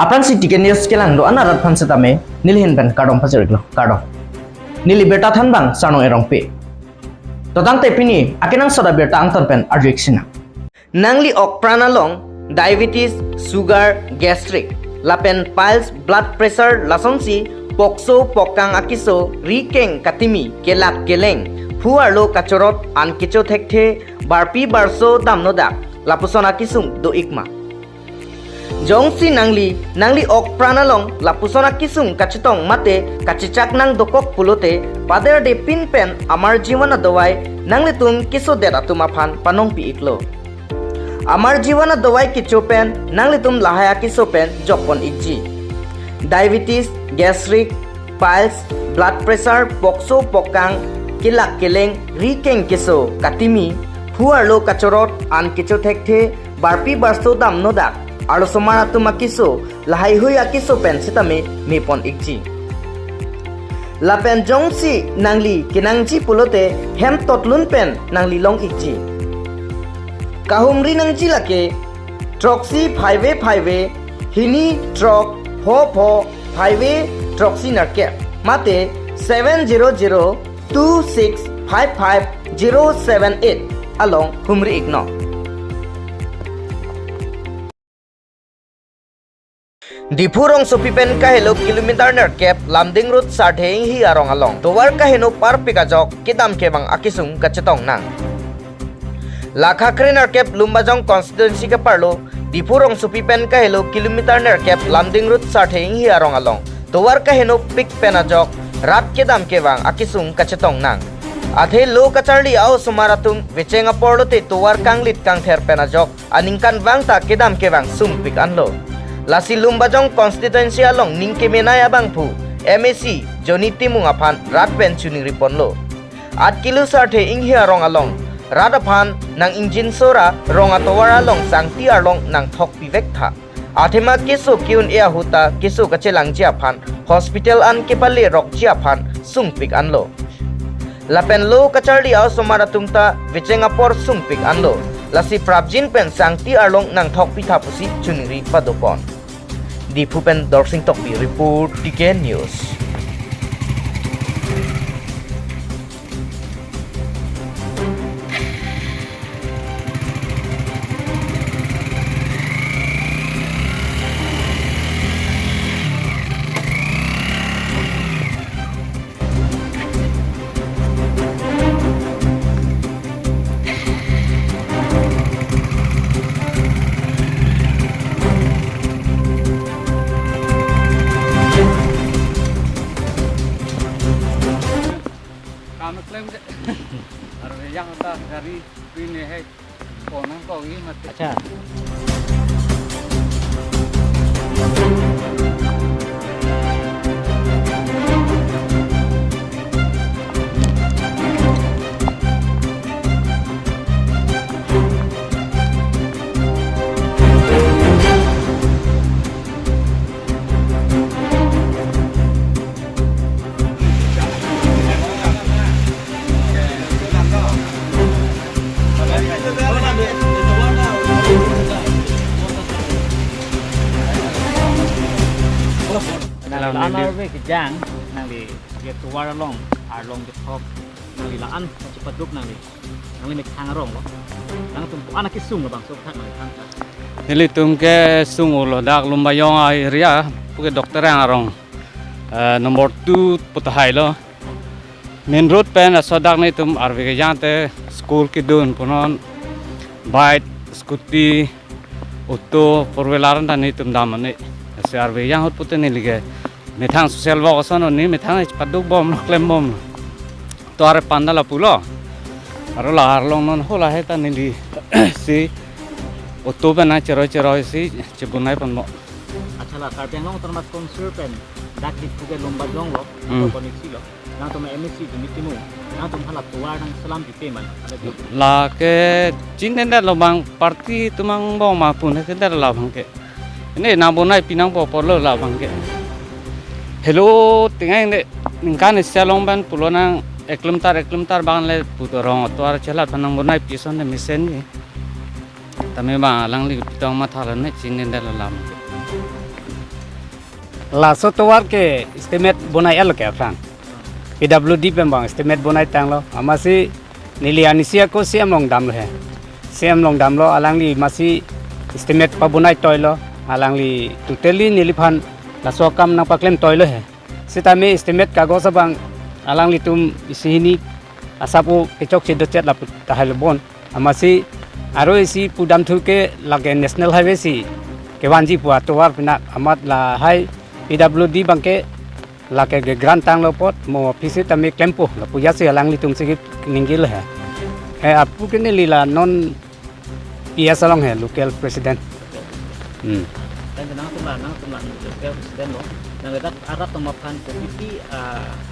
Apran si tiket news kelang do anarat phan setame nilhin pen kadong pajariklo kadong nili berta than bang sarno erong pe totang te pini akenang soda berta angton pen arjexina nangli ok pranalong diabetes sugar gastric lapen piles blood pressure lasonsi pokso pokang akiso rikeng katimi kelak keleng huarlo kachorot an kicho thekte barpi barso damnoda lapuson akisung do ikma Jongsi nangli ok pranalong lapusona kisung kachitong mate kachichak nang dokok pulote pader de pin pen amar jiwana dawai nangli tum kiso dera tumaphan panong pi iklo amar jiwana dawai kicho pen nangli tum lahaya kiso pen jokpon ikji diabetes gastric piles blood pressure pokso pokang kilak keleng rikeng kiso katimi huarlo kachorot an kicho thekte barpi barso dam nodak Alo somana tuma kiso lahai hui akiso pen sitame mepon ikji lapen jongsi nangli kinangji pulote hem totlun pen nangli long ikji kahumri nangji lake troxy 5 hini trok pho 5 troxy narke mate 70026555078 along humri igno Dipurong sopipen kahelo kilometer nerkep lamding route sartheng hi arong along towar kaheno par pikajok kidam kebang akisung kachetong nang lakha kre nerkep lumbajong constituency ke parlo dipurong sopipen kahelo kilometer nerkep lamding route sartheng hi arong along towar kaheno pik penajok rat kidam kebang akisung kachetong nang athe lo kacharli au sumaratum vichenga porlote towar kanglit kangther penajok aningkan bangta kidam kebang sum pik anlo Lasi lumbajong constituency along ningkemenaya bangpu MAC Joni Timung aphan rat pen chuning ripon lo 8 kilo sarthe inghi arong along rat aphan nang injin sora rong atowar along sangti arlong nang thok pivek tha athema keso kiun ea huta keso kachelang ji aphan hospital an kepale rok ji aphan sungpik anlo lapen lo kacharli aw somara tumta vicengapor sungpik anlo Lasi prabjin pen sangti arlong nang thok pitha pusi chunri padopon di Pupen Dorsing Tokpi report TK News. yang ta dari ini hai konang kau ini mati. Acha. Anar we kejang nang di get tuwar long arlong di top nang di laan cepat duk nang di hang rong lo nang tum anak kisung bang so thak nang thang Nili tum ke sung ulo dak lumbayong area puke dokter yang arong nomor 2 putahai lo main road pen asodak ni tum arve ke jante school ki dun punon bike scooty auto four wheeler dan ni tum damane se arve yang hot pute ni lige methang social work sono ni methang paduk bom klem bom to are pandala pulo aro la arlong non hola heta ni li si auto bana chero si chebunai panmo acha la karbeng long termas konser pen dak di puge lomba jong lo to koneksi lo nang to MSC di timu nang to hala tuwar nang salam di peman la ke jinen da lobang parti tumang bom ma pun ke da la bang ke ini nabonai pinang po lo la bang ke hello tingai ne ningkan selong ban pulonang eklemtar bang le putorong to ar chelat panang bonai pison ne misen ni tame ba lang li pitong ma thalan ne chinin da la lam la sotowar ke estimate bonai el ke afran PWD pembang estimate bonai tang lo amasi nili anisia ko siam long dam lo he siam long dam lo alangli masi estimate pa bonai toy lo alangli totally nili phan la so kam nang paklem toy lo he sitame estimate kagos bang alangli tum isini asapu kechok chid chet la tahal bon amasi aro isi pudam thu ke lage national highway si kewanji pu atowar pina amat la hai PWD bangke lake ge grant tang lo pot mo office tami klempo la puya se alang litung se ningil he apu ke ne lila non PS along he local president dan nang tumla local president lo nang dak arab tomapan komiti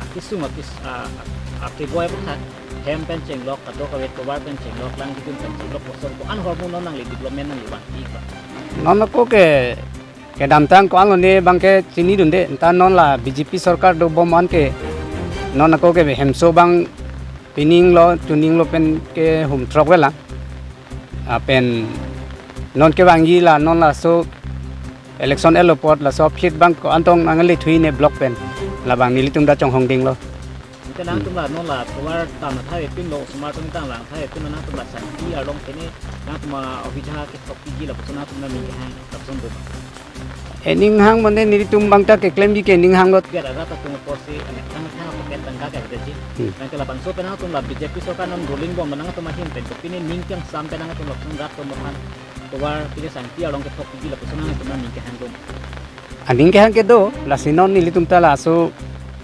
akisung akiboy puthat hem pen cheng lok kato ka wet war pen cheng lok lang ditun pen cheng lok poson ko an hormon nang li development nang liwan ikba non ko ke dam tang ko ang ne bangke chini dunde ta non la BJP sarkar do boman ke non ko ke hemso bang pining lo tuning lo pen ke hum trok wela pen non ke bangi la non la so election eloport la so phit bang ko antong angali thui ne block pen la bang nili tum da chong hong ding lo ke nang tumla non la war tam thai pin lo smart tum tang lang thai pin nang tumla san ki along ke ne nang tuma obija ke topi gi la pusona tum na mi hang tapson do ening hang mane nili tum bang ta ke claim bi ke ning hang lo biar ada tum porsi ane tang paket tangga ka de nang ke la bang so penang tum la BJP so kan non ruling bom nang tum hin pen topi ne ning kyang sampai nang tum lok rat tum man war pilih san ki along ke topi gi la pusona tum na mi ke hang dum aning ke hang ke do la sinon nili tum ta la so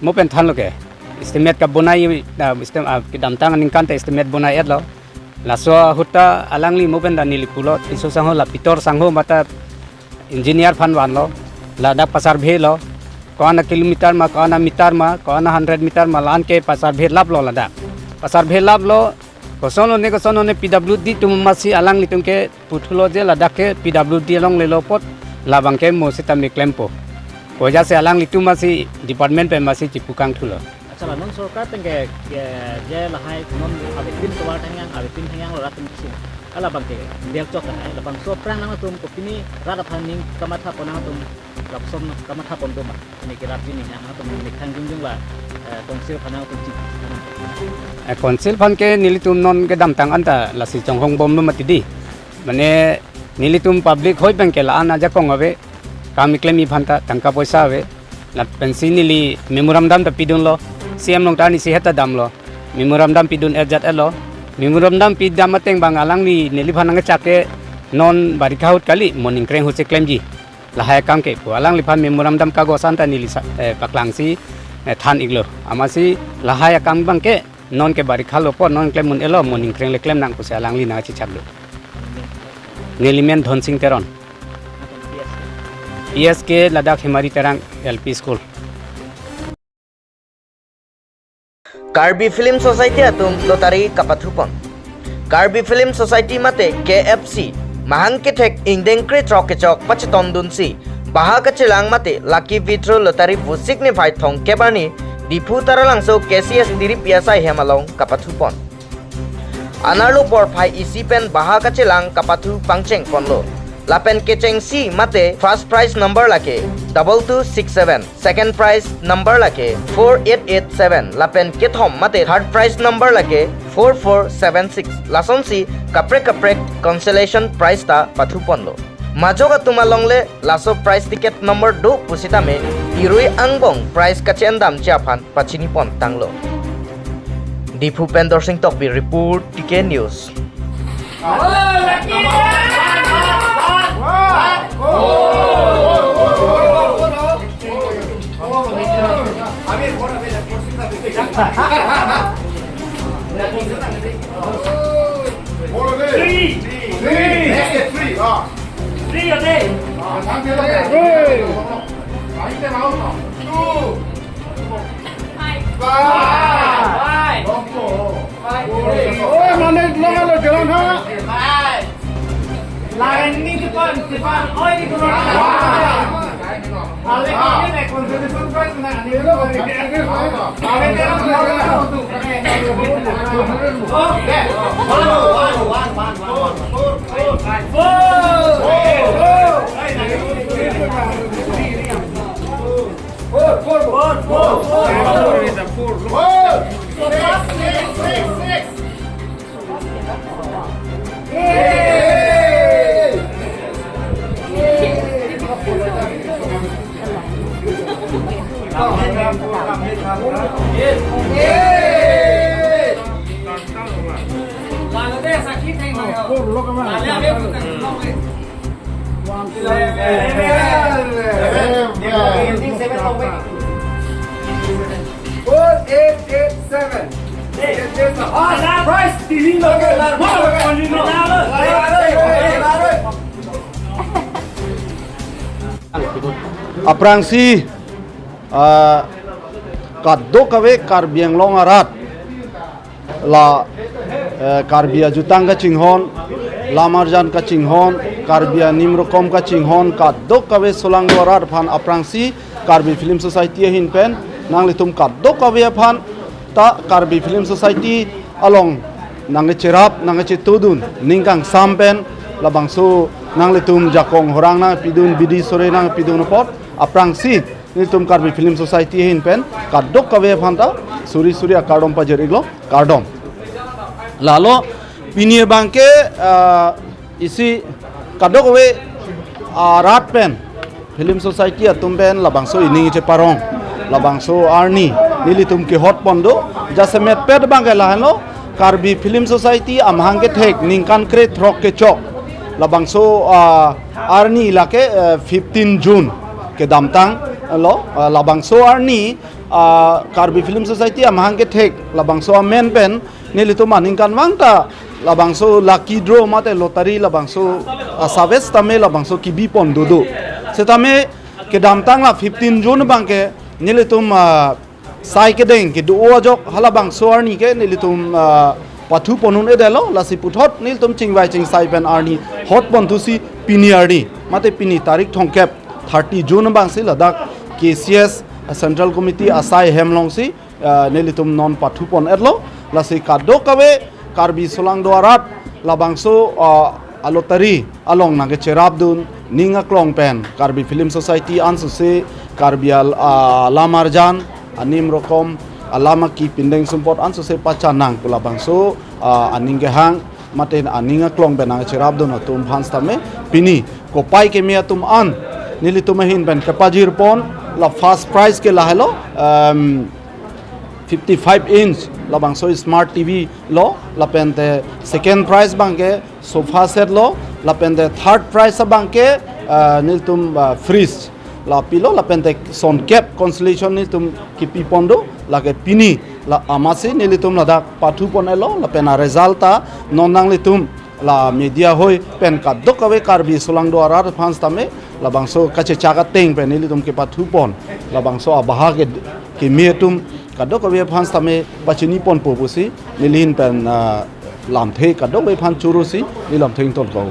mo pen than lo ke estimate ka bonai da estimate ki dam tang aning kan ta estimate bonai et lo la so huta alangli mo pen da nili pulo iso sang ho la pitor sang ho mata engineer fan wan lo la da pasar bhe lo kona kilometer ma kona meter ma kona 100 meter ma lan ke pasar bhe lab lo la da pasar bhe lab lo kosono ne PWD tum masi alang litung ke puthulo je la da ke PWD long le lo pot la bang ke mo sitam ni klempo ko ja se alang litung masi department pe masi chipukang thulo acha non sarkar tengge je la hai non abipin tawar thangyang lo ratum kisim ala bangke del chok la bang so prang nang tum ko pini rada phaning kamatha ponang tum lapsom kamatha pon dum ni kirap ni nang tum ni khang jung la konsil phanang tum chi konsil phan ke nilitum non ke dam tang anta la si chong hong bom no matidi mane nilitum public hoi bang ke la ana ja kong ave kami klemi phanta tangka poisa ave la pensi nili memoram dam ta pidun lo siam long tani si heta dam lo memoram dam pidun ejat elo memoram dam pidam mateng bang alang ni nili phanang chake non bari khaut kali morning kreng hu che klemji la hai kam ke pu alang li phan memoram dam kago santa nili paklang si than iglo amasi la hai kam bang ke non ke bari khalo po non klem mun elo morning kreng le klem nang ku se alang li na chi chaklo nilimen dhon sing teron PSK Ladakh Himari Terang LP School Karbi Film Society atum lotari kapathupon Karbi Film Society mate KFC mahang kethek ingdeng kre trok kechok pacheton dunsi baha kachelang mate lucky vitro lotari busik ni phai thong kebani dipu taralangso KCS dirip yasai hemalong kapathupon Anarlo por phai isi pen baha kachelang kapathu pangcheng ponlo Lapen kecheng si mate first prize number lake 2267 second prize number lake 4887 lapen kethom mate third prize number lake 4476 lason si kapre consolation prize ta pathuponlo majoga tumalongle laso prize ticket number 2 pusitame irui angbong prize kachendam chiaphan pachini pon tanglo Dipu Pendor Singh Tokbi report TK News Lain ini depan, oh ini kurang. Ale ini naik konsultasi price nah ini lo ale terus Aprangsi kaddo kawe karbiang long arat la karbia jutang ka cinghon lamarjan ka cinghon karbia nimrokom ka cinghon kaddo kawe solang arat phan aprangsi karbi film society hin pen nang litum kaddo kawe phan ta karbi film society along nang cerap nang cetudun ningkang sampen labangso nang litum jakong horang na pidun bidi sore nang pidun pot aprangsi nitum karbi film society hin pen kadok kawe phanta suri suri akadom pajer iglo kardom lalo pinie bangke isi kadok kawe rat pen film society atum pen labangso ini che parong labangso ARNI nilitum ke hot pondo jasemet ped bangke lahano karbi film society amhangke thek ningkan kre throk ke chok labangso ARNI ilake 15 June ke damtang lo labangso ARNI karbi film society amhang ke thek labangso men pen nilito maningkan mangta labangso lucky draw mate lottery labangso sabes tame labangso kibi pon dudu setame ke damtang la 15 June bangke nilitum sai ke deng ke duo jok halabangso ARNI ke nilitum pathu ponun edelo lasi puthot nilitum chingwai ching sai pen ARNI hot pon thusi pini ARNI mate pini tarik thongkep 30 June bangsi ladak KCS Central Committee asai hemlong si nelitum non pathupon edlo lasi kaddo kawe karbi solang doarat labangso alotari along nage cherabdun ninga klong pen karbi film society ansuse karbi lamarjan anim rokom alama ki pindeng sumpot ansuse pacanang kulabangso aninggehang maten aninga klong pen nage cherabdun atum hanstame pini kopai kemia tum an nili tumahin ben kapajir pon la first prize ke lahelo 55 inch la bangso smart TV lo la pente second prize bangke sofa set lo la pente third prize bangke nil tum fridge la pilo la pente son cap consolation nil tum kipi pondo la ke pini la amasi nil tum la dak pathu ponelo la pena resulta nonang litum la media hoi pen kaddo kawe karbi solang do arar fans tame labangso kache chaga teng pen nili tum ke pathu pon labangso abaha ke metum kaddo kawe fans tame bachini pon popusi nilin pen lam the kaddo we fan churusi nilam theng ton ko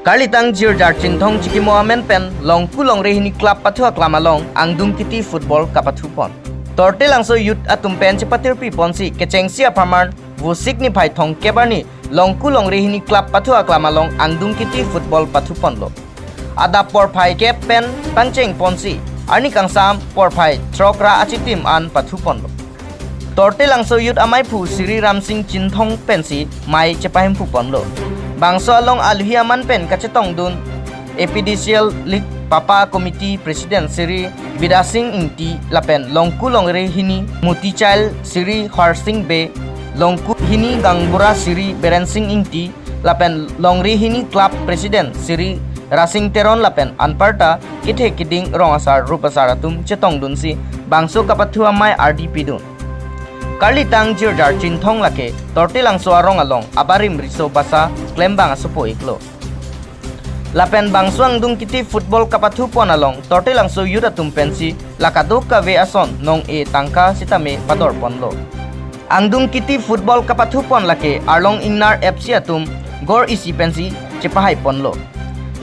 Kalitang jirjar cinthong chiki moamen pen longku longre hini club pathu aklamalong angdung kiti football kapathu pon torte langso youth atum pen chipatir pi ponsi kechengsi apamar wo signify thong kebani longku longre hini club pathu aklamalong angdung kiti football pathu ponlo ada porphai kep pen pangcheng ponsi arni kangsam porphai trokra achitim an pathu ponlo torte langso youth amai phu siri ramsing cinthong pensi mai chepahem phu ponlo bangso along alhi aman pen kachetong dun epidicial league papa committee president siri bidasing ingti lapen longku longre hini mutichail siri harsing be longku hini gangbura siri berensing ingti lapen longri hini club president siri rasing teron lapen anparta kithe kiding rongasar rupasaratum chetong dunsi bangso kapathu amai rdp dun Kalitang jirjar cinthong lake tortilang suarong along abarim riso basa klembang asupo iklo lapen bangsuang dung kiti football kapathu pon along tortilang so yuda tumpensi lakado ka ve ason nong e tangka sitame pador ponlo angdung kiti football kapathu pon lake arlong ingnar fc atum gor isi pensi chipahai ponlo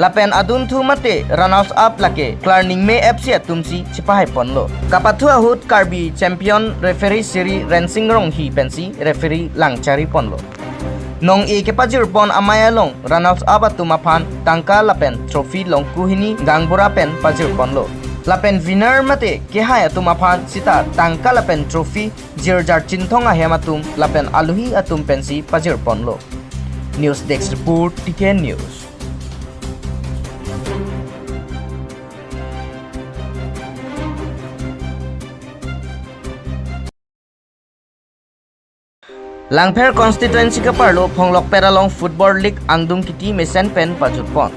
lapen adun thu mate runners up lake clarning me fc atumsi chipahai ponlo kapathu ahut karbi champion referee siri rensing rong hi pensi referee langchari ponlo nong e kepajir pon amaya long runners up atumaphan tangka lapen trophy long kuhini gangbura pen pajir ponlo lapen winner mate kehaya tumaphan sita tangka lapen trophy jirjar cinthong ahematum lapen aluhi atum pensi pajir ponlo news desk report TK news Langpher constituency ka parlo Phonglok Peralong Football League angdung kiti mesen pen pajutpon.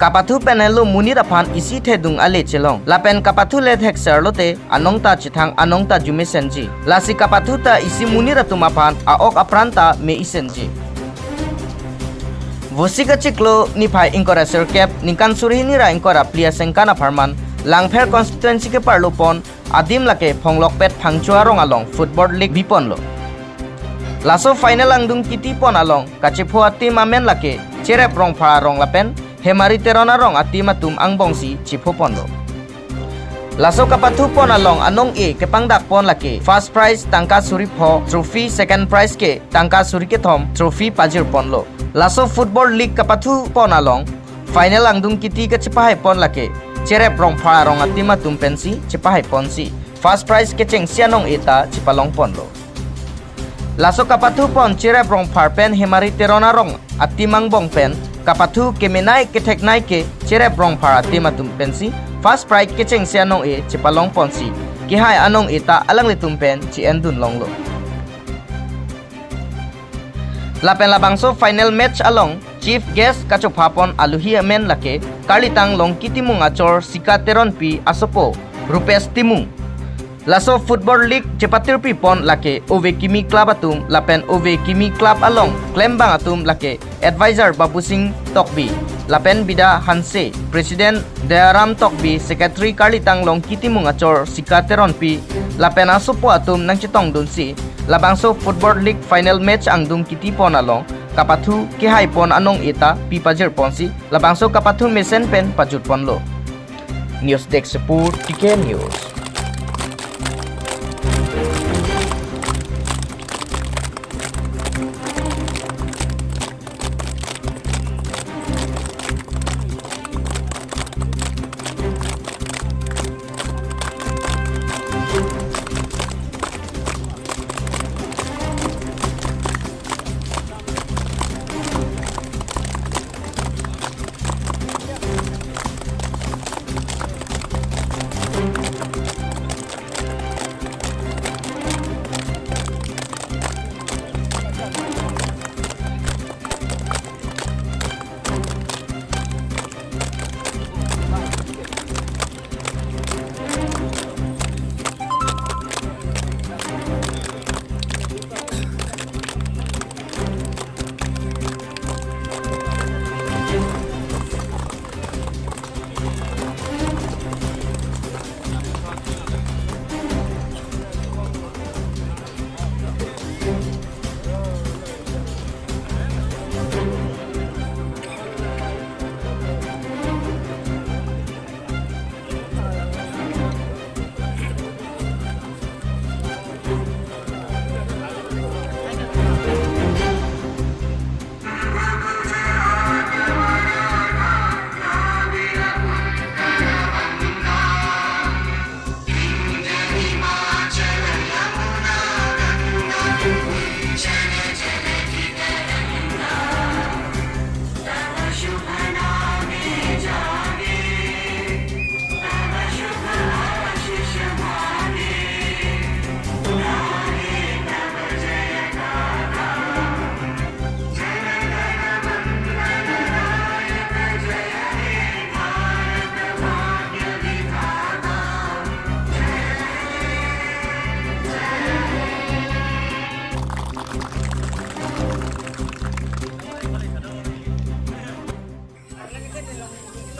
Kapathu penelo munirapan isi thedung ale chelong. Lapen kapathu let hexer lote anongta chithang anongta jumesenji. Lasi kapathu ta isi muniratumapan aok apranta me isenji. Vosika ciklo nipai ingkora serkep ningkan surhini ra ingkora plia sengkana farman Langpher constituency ke parlo pon adim lake Phonglok pet phangchua rong along Football League bipon lo. Laso final angdung kiti pon along kachiphua tim amen lake cerep rong phara rong lapen hemari terona rong ati matum ang bongsi chipopon lo. Laso kapathu pon along anong e ke pangdak pon lake first prize tangka suri pho trophy second prize ke tangka suri ke thom trophy pajir pon lo. Laso football league kapathu pon along final angdung kiti ke chipahai pon lake cerep rong phara rong ati matum pensi chipahai pon si first prize ke cheng sianong eta chipalong pon lo. Laso kapathu pon cerep rong phar pen hemari terona rong ati mangbong pen kapathu kemenai keteknai ke cerep rong phar ati matum pensi first prize ke cheng sianong e chipalong ponsi ki hai anong eta alang litum pen chi endun long lo. Lapen labangso final match along chief guest kachopapon aluhi amen lake kalitang long kitimung achor sikateron pi asopo rupes timung. Laso football league cepatir pi pon lake ove kimi club atum lapen ove kimi club along klembang atum lake advisor babusing tokbi lapen bida hanse president daram tokbi secretary kalitang long kitimung achor sikateron pi lapen asopo atum nang chitong dunsi labangso football league final match angdung kiti pon along kapathu kihai pon anong eta pi pajir ponsi labangso kapathu mesen pen pajut pon lo. News Desk Sepur TK News.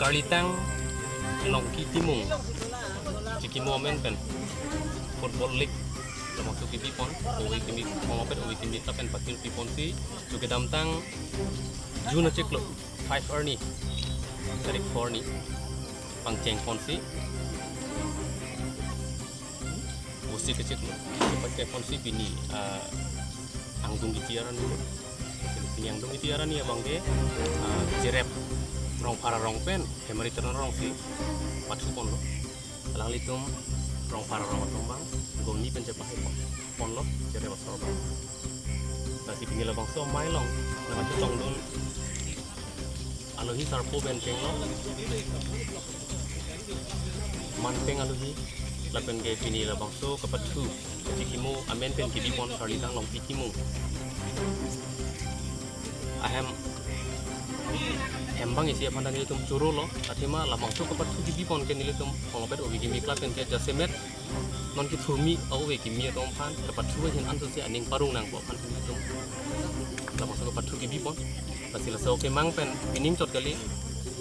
Kalitang long kitimung ciki momen pen football league termasuk di pipon owi kimi pengopet owi kimi tapen patil pipon si juga damtang juna ciklo 5 ARNI dari ARNI pangceng ponsi usi kecil pakai ponsi bini anggung itiaran dulu bini anggung itiaran ya bang de jerep rong para rong pen hemari terang rong si patsupon lo alang litum rong para rong tumbang gong ni penjapai pon lo jere wasor bang nasi pinggir bang so mai long nama cetong don aluhi sarpo benteng lo manteng aluhi lapen ke pini la bangso kapatu kimo amen pen kidi pon kalitang long kimo ahem hembang isi apa nilai tum curu lo athema la bangso kapatu kidi pon ke nilai tum pongopet obi kimi klapen ke jasemet non ki thumi au we kimi tom phan kapatu hin antu si aning parung nang po phan nilai tum la bangso kapatu kidi pon pasila so ke mang pen pining chot kali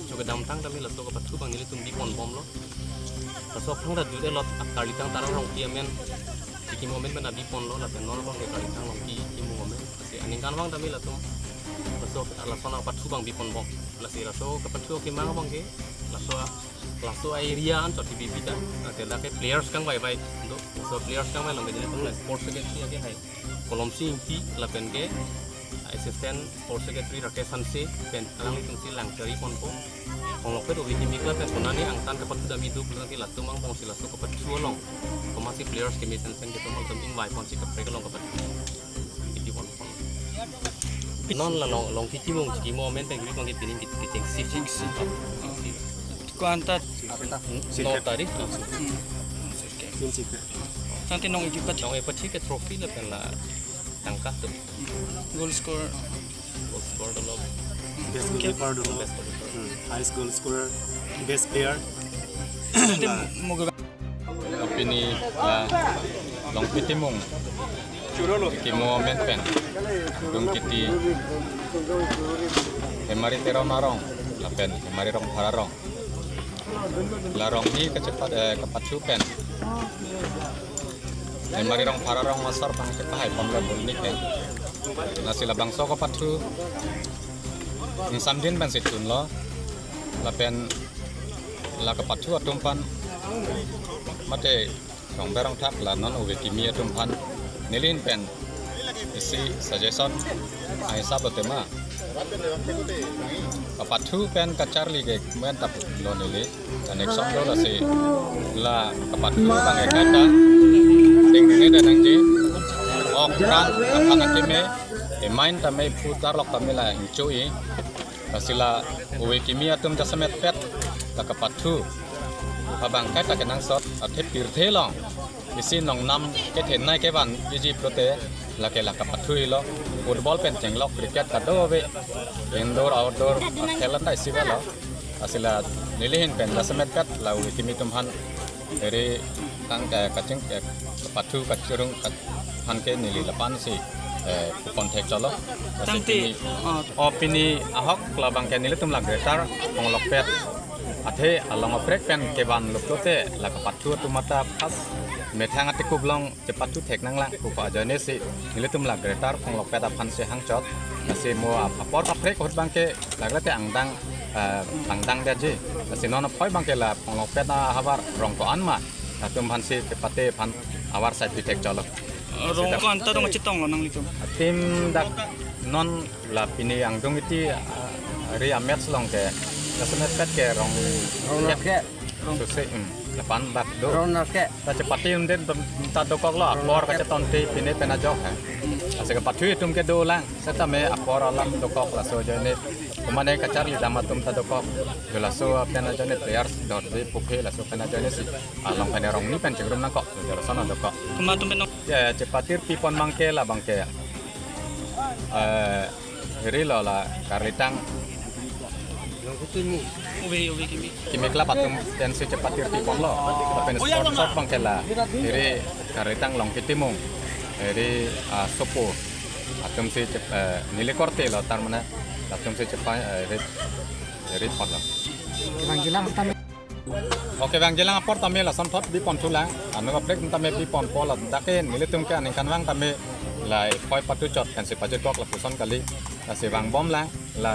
juga dam tang kami la so kapatu bang nilai tum di pon bom lo pasok thang da dude lot akali tang tarang long ki amen ki momen ben abi pon lo la pen nol bang ke kali tang long ki momen si aning kan bang tami la tum pasok la sona patu bang bi pon bom la si la so kapatu ke mang bang ke la so area an chot bi ta ate la ke players kang bai bai do so players kang bai long ke jene tong sports secretary ke hai kolom sing ti la pen ke assistant sports secretary rakesh sanse pen alang tung si lang cari pon po Pong pet ubi kimi kla pen konani angtan kapat sudah hidup lagi lah tumang pong sila so kapat suolong masih players kimi sen gitu mal tuming bai pon si kapat long kapat iki pon non la long kiki mo men teng gibi pangit pining kiteng sip Kuantat no tadi nanti nong ijipat long epat sih ke trofi lah pen lah tangkah tuh goal score dulu best goalkeeper dulu, high goal scorer, best player. nanti mau Opini long pitimong kimo men pen dum kiti hemari terong narong lapen hemari rong pararong larong ni kepat supen hemari rong pararong masar pang cepai pamla bolnik pen nasi labang so kapat su samdin pen situn lo lapen la kapat su atumpan mate rong berong thap la non uwe kimi atumpan nilin pen isi suggestion ai sab tema kapat su pen kacar lige men tap lo nili anek som lo la si la kapat su bang ekata ding ne da nang ji ok ran akan atime main tame putar lok tame la incui sila uwe kimi atum jasamet pet la kapat su abang kai ta kenang sot athe pirthe long isi nong nam ke then nai ke ban ji prote la ke la kapat thui lo football pen cheng lok cricket ka do ve indoor outdoor khelan dai siga lo asila nilihin pen la semet kat la wi kimi tumhan ere tang ka kaching kapat thu ka churung ka han ke nili lapan si kontek chalo nanti opini ahok la bang ke nili tum la gretar ong lok pet athe along oprek pen ke ban luplote la kapat thu tumata pas methang atiku blong cepat tu tek nang lang kupa jane si nilitum la gretar pong lok peta pan se hang chot nasi mo apor aprek hot bangke lagla te angdang dia je nasi non poi bangke la pong lok peta habar rong ko anma atum pan si tepate pan awar sai pitek cholok rong ko anta rong citong lo nang litum tim dak non la pini angdung iti ri amet slong ke nasemet pet ke rong ke rong se depan bak do rona ke ta cepati unden ta dokok lo apor ka ceton ti pine pena jok ha ase ka pathui tum ke do lang seta me apor alam dokok la so jane kumane ka charli dama tum ta dokok la so pena jane players dot de pukhe la so pena jane si alam pene rong ni pen cegrum nang kok la sono dokok kuma tum pen ya cepatir pipon mangke la bangke hiri lo la karlitang ubi kimi kimi klap atum dan si cepat tirti polo tapi sponsor pangkela dari karitang long kitimung dari sopo atum si nilai korte lo tar mana atum si cepat dari polo oke bang jelang apor tame la santot di pon tulang anu aprek tame di pon pola dake nilai tum ke aning kanwang tame la poi patu chot kan si pajut kok la puson kali la si bang bom la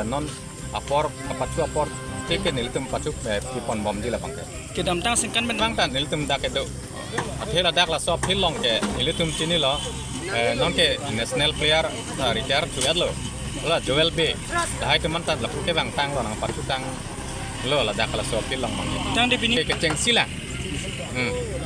non apor kapatu apor tiket nilitum patu pipon bom di la bangke kedam tang singkan men bang tan nilitum dak edo athela dak la so phil long ke nilitum chini lo non ke national player retire tu lo la joel b dai teman tan la ke bang tang lo nang patu tang lo la dak la so phil long mang tang di pini ke cheng sila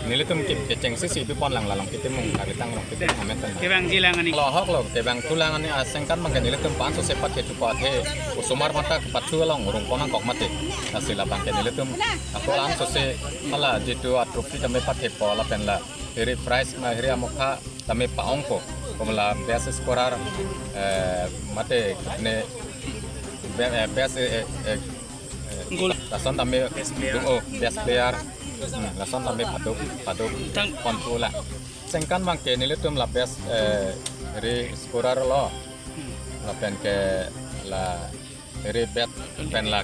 Nilitum keceng sisi pipon lang lalong kita mung karitang long kita ametan. Kebang jilangan ni. Lohok lo kebang tulangan ni asengkan mangke nilitum pan so sepat ke cupat he usumar mata kepat long urung ponang kok mate asila bangke nilitum aku lang so se mala jitu atrofi tame pat he pola pen la hiri price ma hiri amokha tame paongko komla best scorer mate ne best Gol. lason tame best player lason tame paduk konpula sengkan mangke nilitum la best hiri scorer lo la pen ke la hiri bet pen la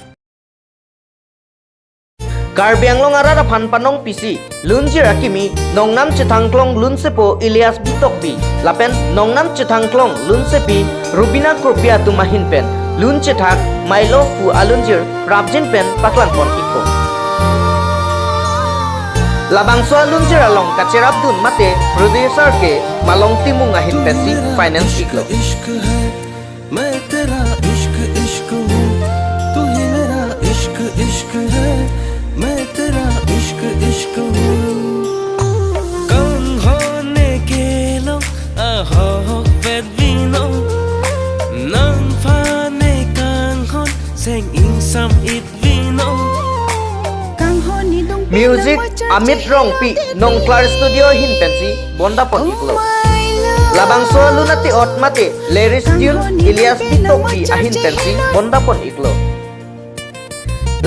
Karbiang long arara pan panong pisi lunjir akimi nongnam cetangklong lunsepo Ilyas Bitokbi lapen nongnam cetangklong lunsepi Rubina Kurpia tumahin pen lun cetak Milo pu alunjir Rabjin pen paklan pon iko labang soal lunjir along kacerap dun mate producer ke malong timung ahin pensi finance iklo मैं तेरा इश्क इश्क हूँ तू ही मेरा इश्क इश्क है मैं तेरा इश्क इश्क हूँ कौन होने के लो आहो vet vino nang phane kang hon seng in sam it vino music Amit Rong pi nong Clar Studio hin pensi bonda pon iklo labang soal lunati ot mate Leris Jun Ilyas Bitokbi ahin pensi bonda pon iklo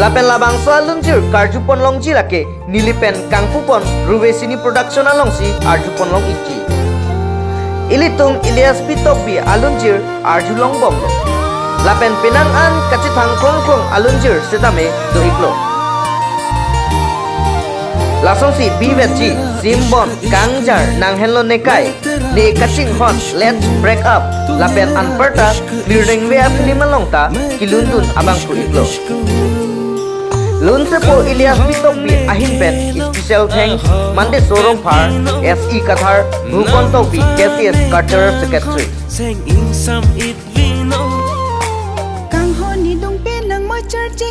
lapen labang soal lunjir karjupon long jilake nilipen kangpupon Ruwesini production along si arjupon long ichi ilitung Ilyas Bitokbi alunjir arju long bomlo lapen pinangan kacithang klong klong alunjir setame do iklo lasong si bivetji simbon kangjar nang henlo nekai ni kaching hon let's break up lapen Abirta clearing we up ni malongta kilundun abang ku iklo lunsepo Ilyas Bitokbi ahin pen special thanks mande sorong par SE Kathar Bhukon Tokbi KCS Cultural Secretary seng in sam it vino kang hon ni dong pe nang mo char che